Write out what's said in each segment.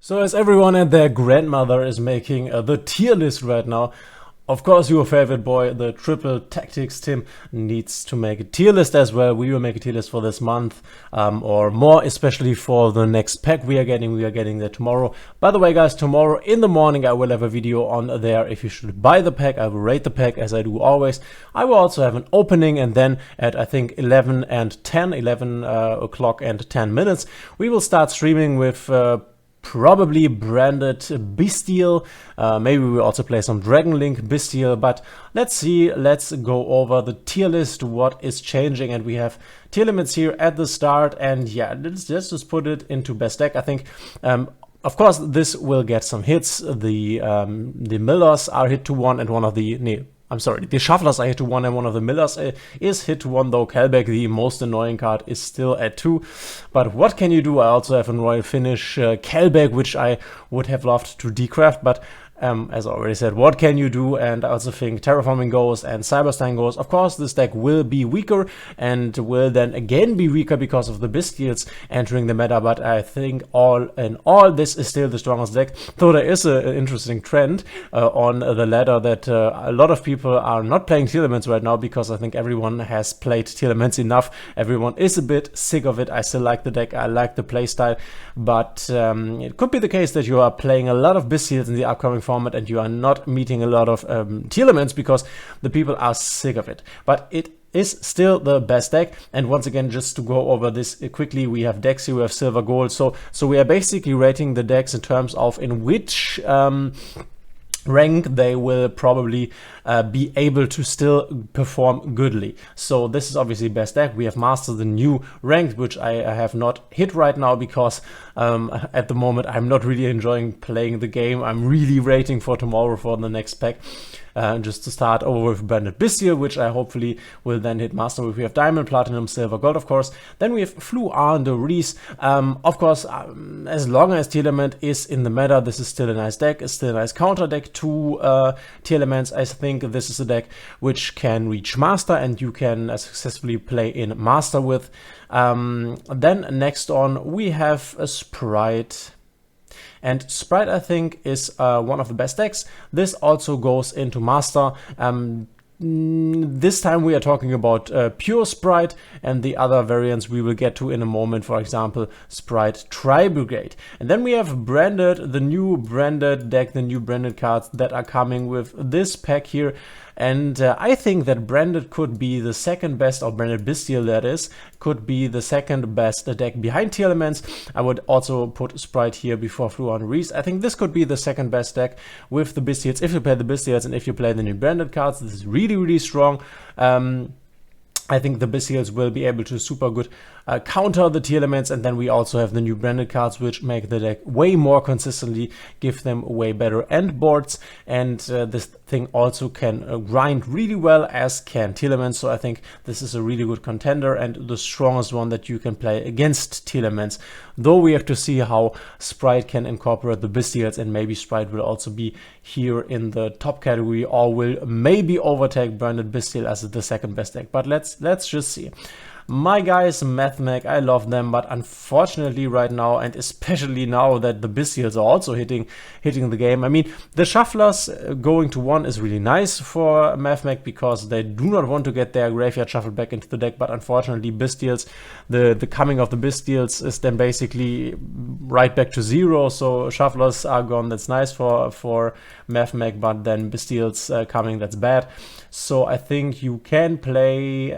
So as everyone and their grandmother is making the tier list right now, of course your favorite boy, the Triple Tactics Tim, needs to make a tier list as well. We will make a tier list for this month or more, especially for the next pack we are getting. We are getting that tomorrow. By the way, guys, tomorrow in the morning I will have a video on there if you should buy the pack. I will rate the pack as I do always. I will also have an opening, and then at I think 11 o'clock and 10 minutes, we will start streaming with probably branded Bystial. Maybe we'll also play some Dragon Link Bystial, but let's see. Let's go over the tier list, what is changing, and we have tier limits here at the start. And yeah, let's just put it into best deck. I think of course this will get some hits. The Millers are hit to 1 and one of the I'm sorry, the Shufflers are hit to 1 and one of the Millers is hit to 1, though Kelbeck, the most annoying card, is still at 2. But what can you do? I also have a Royal Finish Kelbeck, which I would have loved to decraft, but as I already said, what can you do? And I also think Terraforming Ghost and Cyberstein Ghost. Of course, this deck will be weaker and will then again be weaker because of the Bystials entering the meta, but I think all in all, this is still the strongest deck. Though there is an interesting trend on the ladder that a lot of people are not playing Telements right now, because I think everyone has played Telements enough. Everyone is a bit sick of it. I still like the deck, I like the playstyle, but it could be the case that you are playing a lot of Bystials in the upcoming format and you are not meeting a lot of Telements because the people are sick of it. But it is still the best deck. And once again, just to go over this quickly, we have decks here, we have silver, gold. So we are basically rating the decks in terms of in which rank they will probably be able to still perform goodly. So this is obviously best deck. We have mastered the new rank, which I have not hit right now because at the moment I'm not really enjoying playing the game. I'm really waiting for tomorrow for the next pack. Just to start over with Branded Bystial, which I hopefully will then hit master with. We have Diamond, Platinum, Silver, Gold, of course. Then we have Flu and the Reese. Of course, as long as Telement is in the meta, this is still a nice deck. It's still a nice counter deck to Telements. I think this is a deck which can reach master and you can successfully play in master with. Then next on we have a Sprite. And Sprite, I think, is one of the best decks. This also goes into Master. This time we are talking about pure Sprite, and the other variants we will get to in a moment. For example, Sprite Tri-Brigade. And then we have Branded, the new Branded deck, the new Branded cards that are coming with this pack here. And I think that Branded could be the second best, or Branded Bystial that is, could be the second best deck behind Telements. I would also put Sprite here before Fluon Reese. I think this could be the second best deck with the Bystials. If you play the Bystials and if you play the new Branded cards, this is really, really strong. I think the Bystials will be able to super good counter the Telements, and then we also have the new branded cards which make the deck way more consistently, give them way better end boards, and this thing also can grind really well as can Telements. So I think this is a really good contender and the strongest one that you can play against Telements, though we have to see how Sprite can incorporate the Bystials, and maybe Sprite will also be here in the top category or will maybe overtake Branded Bystial as the second best deck, but let's just see. My guys, MathMag, I love them, but unfortunately right now, and especially now that the Bystials are also hitting the game. I mean, the Shufflers going to 1 is really nice for MathMag because they do not want to get their graveyard shuffled back into the deck, but unfortunately Bystials, the coming of the Bystials is then basically right back to 0, so Shufflers are gone. That's nice for MathMag, but then Bystials coming, that's bad. So I think you can play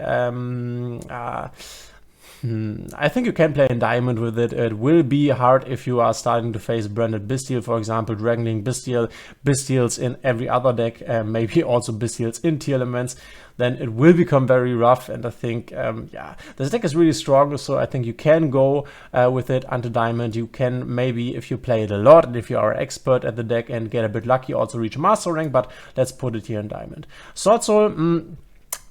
I think you can play in Diamond with it. It will be hard if you are starting to face Branded Bystial, for example, Dragon Link Bystial, Bystials in every other deck, maybe also Bystials in Telements. Then it will become very rough, and I think, yeah, this deck is really strong, so I think you can go with it onto Diamond. You can maybe, if you play it a lot, and if you are an expert at the deck and get a bit lucky, also reach Master rank, but let's put it here in Diamond. Sword Soul,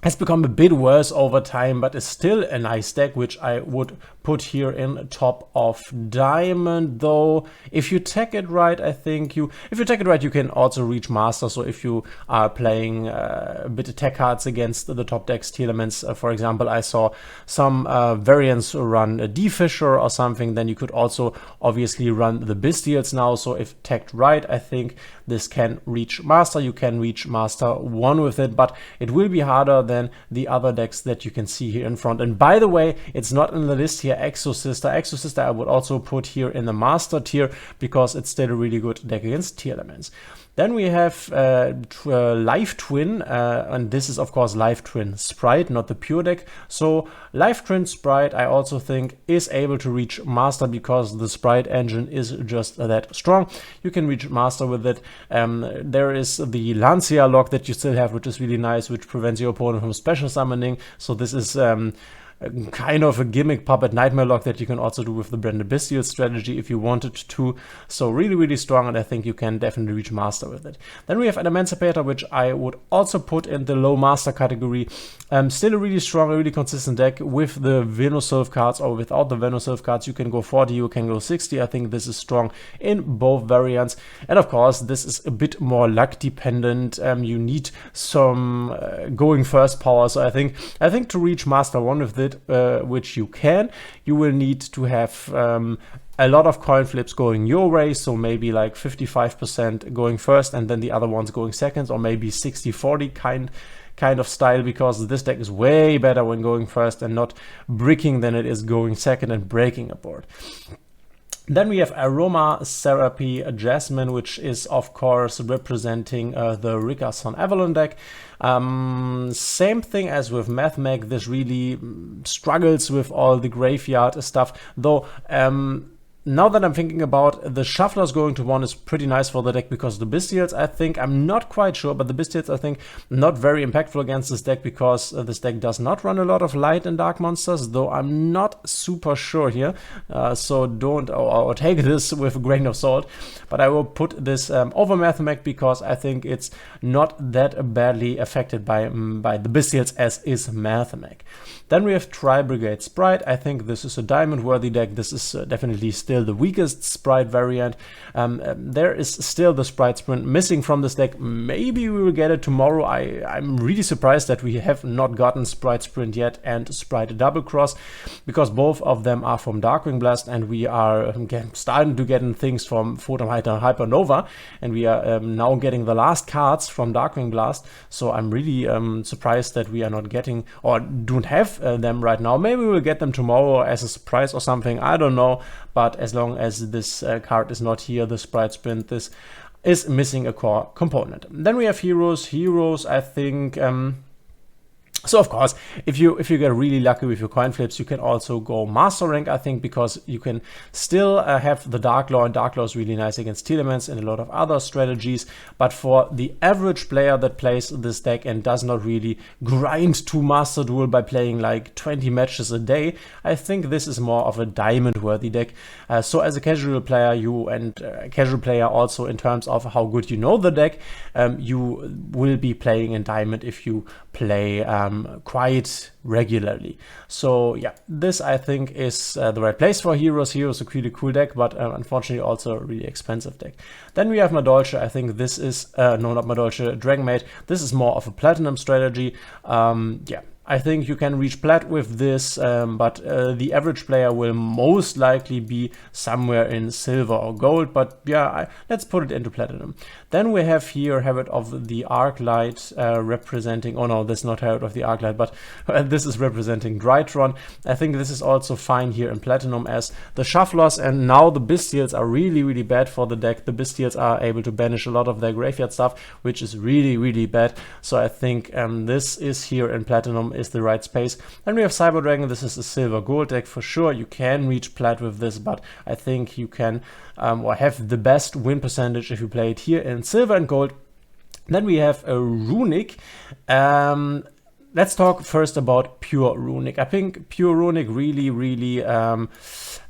has become a bit worse over time, but is still a nice deck, which I would put here in top of diamond, though if you tech it right, I think if you tech it right, you can also reach master. So if you are playing a bit of tech cards against the top decks tier elements, for example, I saw some variants run a D-Fisher or something, then you could also obviously run the Bystials now. So if teched right, I think this can reach master. You can reach master 1 with it, but it will be harder than the other decks that you can see here in front. And by the way, it's not in the list here, Exosister. Exosister I would also put here in the master tier because it's still a really good deck against tier elements. Then we have Life Twin, and this is of course Life Twin Sprite, not the pure deck. So Life Twin Sprite I also think is able to reach master because the Sprite engine is just that strong. You can reach master with it. There is the Lancia lock that you still have, which is really nice, which prevents your opponent from special summoning. So this is kind of a gimmick puppet nightmare lock that you can also do with the Branded Bystial strategy if you wanted to. So really, really strong, and I think you can definitely reach master with it. Then we have an Emancipator, which I would also put in the low master category. Still a really strong, really consistent deck with the Venusilph cards or without the Venusilph cards. You can go 40, you can go 60. I think this is strong in both variants. And of course, this is a bit more luck dependent. You need some going first power. So I think to reach master 1 with it, which you can, you will need to have a lot of coin flips going your way, so maybe like 55% going first and then the other ones going seconds, or maybe 60-40 kind of style, because this deck is way better when going first and not bricking than it is going second and breaking a board. Then we have Aroma Therapy Jasmine, which is of course representing the Rickerson Avalon deck. Same thing as with MathMag, this really struggles with all the graveyard stuff, though now that I'm thinking about, the Shufflers going to 1 is pretty nice for the deck because the Bystials, I think, I'm not quite sure, but the Bystials, I think, not very impactful against this deck because this deck does not run a lot of light and dark monsters, though I'm not super sure here. So don't or take this with a grain of salt, but I will put this over MathMag because I think it's not that badly affected by the Bystials as is MathMag. Then we have Tri-Brigade Sprite. I think this is a diamond-worthy deck. This is definitely still the weakest Sprite variant. There is still the Sprite Sprint missing from this deck. Maybe we will get it tomorrow. I'm really surprised that we have not gotten Sprite Sprint yet and Sprite Double Cross, because both of them are from Darkwing Blast, and we are starting to get things from Photon Hypernova, and we are now getting the last cards from Darkwing Blast. So I'm really surprised that we are not getting or don't have them right now. Maybe we'll get them tomorrow as a surprise or something, I don't know, but as long as this card is not here, the Sprite Sprint, this is missing a core component. Then we have Heroes, I think so of course, if you get really lucky with your coin flips, you can also go master rank, I think, because you can still have the Dark Law, and Dark Law is really nice against Telements and a lot of other strategies. But for the average player that plays this deck and does not really grind to Master Duel by playing like 20 matches a day, I think this is more of a diamond-worthy deck. So as a casual player, casual player also in terms of how good you know the deck, you will be playing in diamond if you play quite regularly. So yeah, this I think is the right place for Heroes. Heroes is a really cool deck, but unfortunately also a really expensive deck. Then we have Madolche. I think this is no, not Madolche, Dragonmaid. This is more of a platinum strategy. Yeah, I think you can reach plat with this, but the average player will most likely be somewhere in silver or gold, but yeah, let's put it into platinum. Then we have here Herald of the Arclight representing, oh no, this is not Herald of the Arclight, but this is representing Drytron. I think this is also fine here in platinum, as the Shufflers and now the Bystials are really, really bad for the deck. The Bystials are able to banish a lot of their graveyard stuff, which is really, really bad. So I think this is here in platinum is the right space. Then we have Cyber Dragon. This is a silver gold deck for sure. You can reach plat with this, but I think you can or have the best win percentage if you play it here in silver and gold. Then we have a Runic. let's talk first about pure runic. I think pure runic really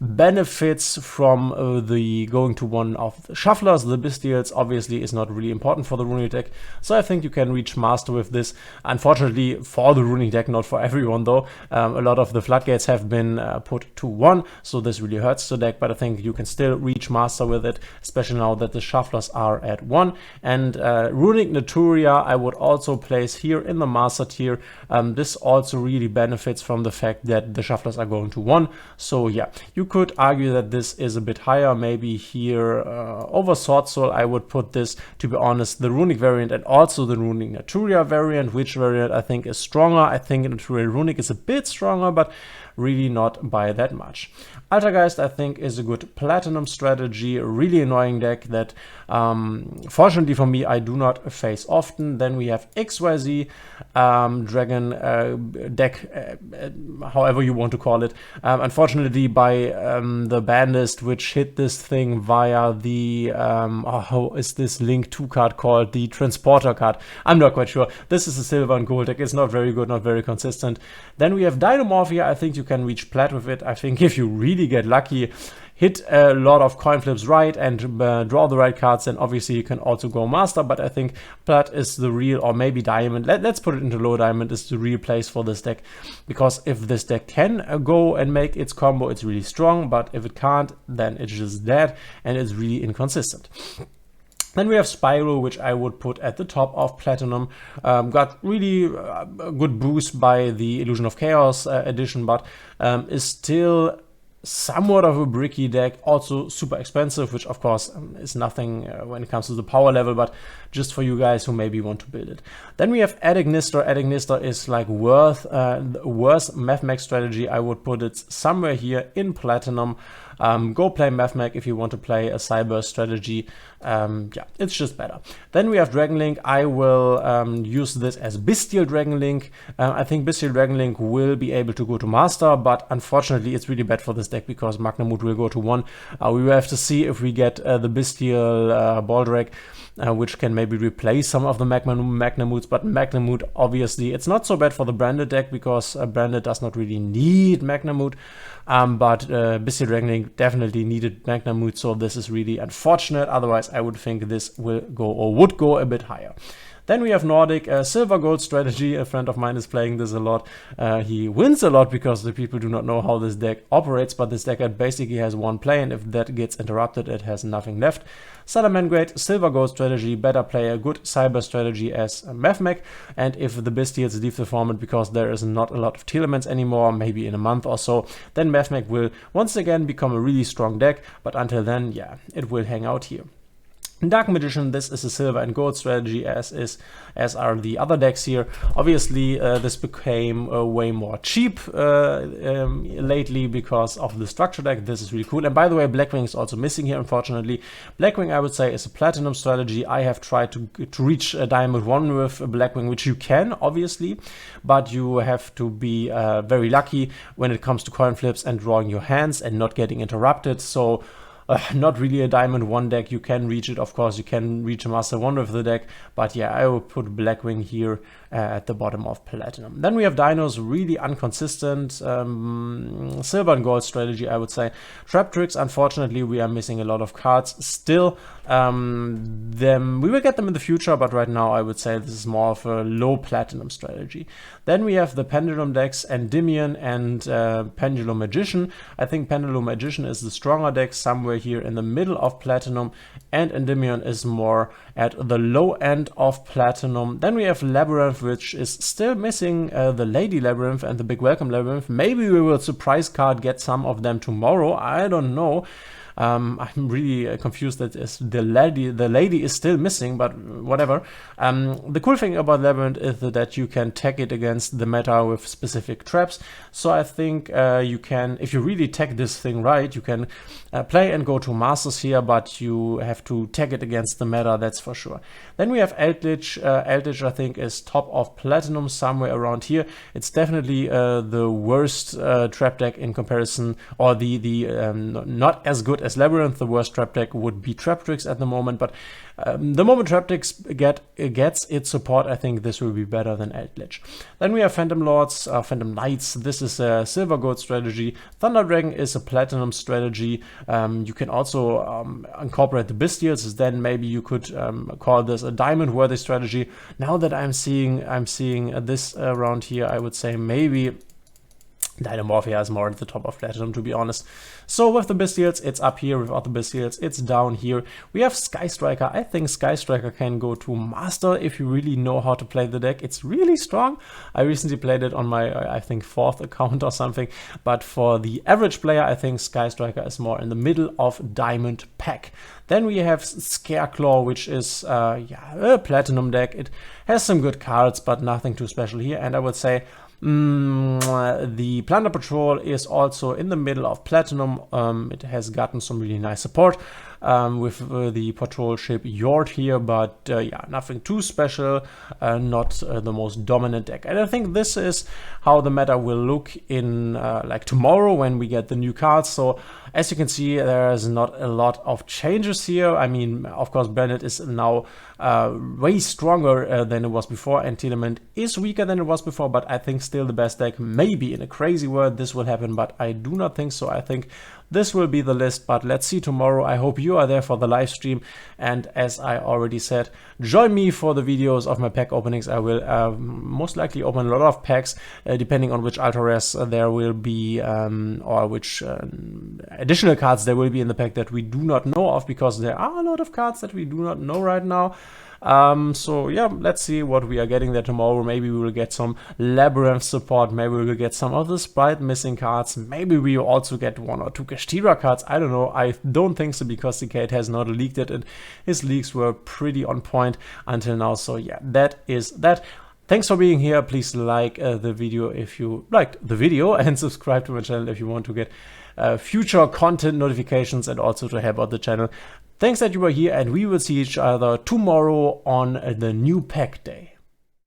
benefits from the going to one of the shufflers. The Bystials obviously is not really important for the runic deck, so I think you can reach master with this. Unfortunately for the runic deck, not for everyone though. A lot of the floodgates have been put to 1, so this really hurts the deck, but I think you can still reach master with it, especially now that the shufflers are at 1. And runic Naturia I would also place here in the master tier. This also really benefits from the fact that the shufflers are going to 1. So yeah, you could argue that this is a bit higher, maybe here over Sword Soul. I would put this, to be honest, the runic variant and also the runic Naturia variant. Which variant I think is stronger? I think Naturia runic is a bit stronger, but really not by that much. Altergeist I think is a good platinum strategy, a really annoying deck that fortunately for me I do not face often. Then we have XYZ dragon deck, however you want to call it. Unfortunately by the ban list, which hit this thing via the how is this Link 2 card called, the transporter card, I'm not quite sure. This is a silver and gold deck. It's not very good, not very consistent. Then we have Dynamorphia. I think you can reach plat with it. I think if you really get lucky, hit a lot of coin flips right and draw the right cards, then obviously you can also go master. But I think plat is the real, or maybe diamond, let's put it into low diamond, is the real place for this deck, because if this deck can go and make its combo, it's really strong, but if it can't, then it's just dead and it's really inconsistent. Then we have Spyro, which I would put at the top of Platinum. Got really a good boost by the Illusion of Chaos edition, but is still somewhat of a bricky deck, also super expensive, which of course is nothing when it comes to the power level, but just for you guys who maybe want to build it. Then we have Adignister. Adignister is like worse mathmech strategy. I would put it somewhere here in Platinum. Go play mathmech if you want to play a cyber strategy. Yeah, it's just better. Then we have Dragonlink. I will use this as Bystial Dragonlink. I think Bystial Dragonlink will be able to go to master, but unfortunately it's really bad for this deck because Magnamoot will go to 1. We will have to see if we get the Bystial Baldrake, which can maybe replace some of the Magnamoots, but Magnamoot, obviously, it's not so bad for the branded deck because branded does not really need Magnamoot, but Bystial Dragonlink definitely needed Magnamoot, so this is really unfortunate. Otherwise, I would think this will go, or would go, a bit higher. Then we have Nordic, silver gold strategy. A friend of mine is playing this a lot. He wins a lot because the people do not know how this deck operates, but this deck basically has one play, and if that gets interrupted, it has nothing left. Salamangreat, silver gold strategy, better play a good cyber strategy as Mathmech, and if the Bystials leave the format because there is not a lot of Telements anymore, maybe in a month or so, then Mathmech will once again become a really strong deck, but until then, yeah, it will hang out here. Dark Magician, this is a silver and gold strategy, as are the other decks here. Obviously, this became way more cheap lately because of the structure deck. This is really cool. And by the way, Blackwing is also missing here, unfortunately. Blackwing, I would say, is a platinum strategy. I have tried to reach a Diamond 1 with Blackwing, which you can, obviously, but you have to be very lucky when it comes to coin flips and drawing your hands and not getting interrupted. So not really a Diamond 1 deck. You can reach it, of course. You can reach a Master 1 with the deck. But yeah, I will put Blackwing here at the bottom of Platinum. Then we have Dinos, really inconsistent. Silver and gold strategy, I would say. Trap Tricks, unfortunately, we are missing a lot of cards still. We will get them in the future, but right now I would say this is more of a low Platinum strategy. Then we have the Pendulum decks, Endymion and Pendulum Magician. I think Pendulum Magician is the stronger deck, somewhere here in the middle of Platinum, and Endymion is more at the low end of Platinum. Then we have Labyrinth, which is still missing the Lady Labyrinth and the Big Welcome Labyrinth. Maybe we will surprise card get some of them tomorrow, I don't know. I'm really confused that the lady is still missing, but whatever. The cool thing about Labyrinth is that you can tag it against the meta with specific traps. So I think you can, if you really tag this thing right, you can play and go to Masters here, but you have to tag it against the meta, that's for sure. Then we have Eldritch. Eldritch, I think, is top of Platinum, somewhere around here. It's definitely the worst trap deck in comparison, or the not as good as as Labyrinth. The worst trap deck would be Traptrix at the moment, but the moment Traptrix gets its support, I think this will be better than Eldritch. Then we have Phantom Lords, Phantom Knights. This is a silver gold strategy. Thunder Dragon is a platinum strategy. You can also incorporate the Bystials. Then maybe you could call this a diamond worthy strategy. Now that I'm seeing this around here, I would say maybe Dynamorphia is more at the top of Platinum, to be honest. So with the Bystials, it's up here. Without the Bystials, it's down here. We have Sky Striker. I think Sky Striker can go to Master if you really know how to play the deck. It's really strong. I recently played it on my, I think, 4th account or something. But for the average player, I think Sky Striker is more in the middle of Diamond Pack. Then we have Scareclaw, which is a Platinum deck. It has some good cards, but nothing too special here. And I would say the Plunder Patrol is also in the middle of Platinum. It has gotten some really nice support with the patrol ship Yord here, but yeah, nothing too special, not the most dominant deck. And I think this is how the meta will look in like tomorrow when we get the new cards. So as you can see, there's not a lot of changes here. I mean, of course, Bennett is now way stronger than it was before, and Telement is weaker than it was before, but I think still the best deck. Maybe in a crazy world this will happen, but I do not think so. I think this will be the list, but let's see tomorrow. I hope you are there for the live stream, and as I already said, join me for the videos of my pack openings. I will most likely open a lot of packs, depending on which ultra rares there will be, or which additional cards there will be in the pack that we do not know of, because there are a lot of cards that we do not know right now. So yeah, let's see what we are getting there tomorrow. Maybe we will get some Labyrinth support, maybe we will get some of the Sprite missing cards, maybe we will also get 1 or 2 Kashtira cards. I don't know, I don't think so, because Decade has not leaked it, and his leaks were pretty on point until now. So yeah, that is that. Thanks for being here. Please like the video if you liked the video, and subscribe to my channel if you want to get future content notifications and also to help out the channel. Thanks that you were here, and we will see each other tomorrow on the new pack day.